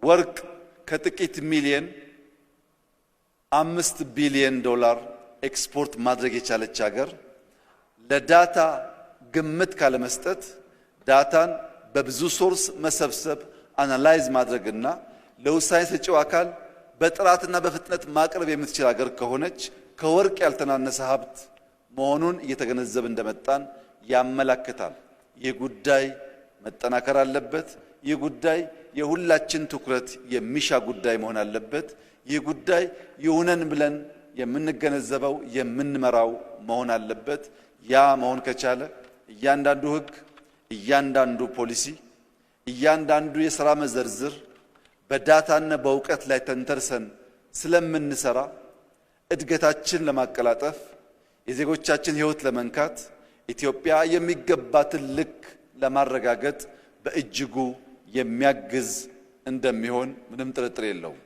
ወርቅ ከጥቂት ሚሊየን 5 ቢሊዮን ዶላር ኤክስፖርት ማድረግ የቻለች ሀገር ለዳታ ግምት ካለመስጠት ዳታን በብዙ ሶርስ መሰብሰብ አናላይዝ ማድረግና ለውሳኔ ሰጪው አካል በጥራትና በፍጥነት ማቅረብ የምትችል ሀገር ከሆነች ከወርቅ ያልተናነሰ ሀብት መሆኑን እየተገነዘብ እንደመጣን ያመለክታል። ይህ ጉዳይ መጠናከር አለበት። ይህ ጉዳይ የሁላችን ትኩረት የሚሻ ጉዳይ መሆን አለበት። ይህ ጉዳይ ይሁነን ብለን የምንገነዘበው የምንመራው መሆን አለበት። ያ መሆን ከቻለ እያንዳንዱ ህግ፣ እያንዳንዱ ፖሊሲ፣ እያንዳንዱ የሥራ መዘርዝር በዳታና በእውቀት ላይ ተንተርሰን ስለምንሰራ እድገታችን ለማቀላጠፍ የዜጎቻችን ህይወት ለመንካት ኢትዮጵያ የሚገባትን ልክ ለማረጋገጥ በእጅጉ የሚያግዝ እንደሚሆን ምንም ጥርጥር የለውም።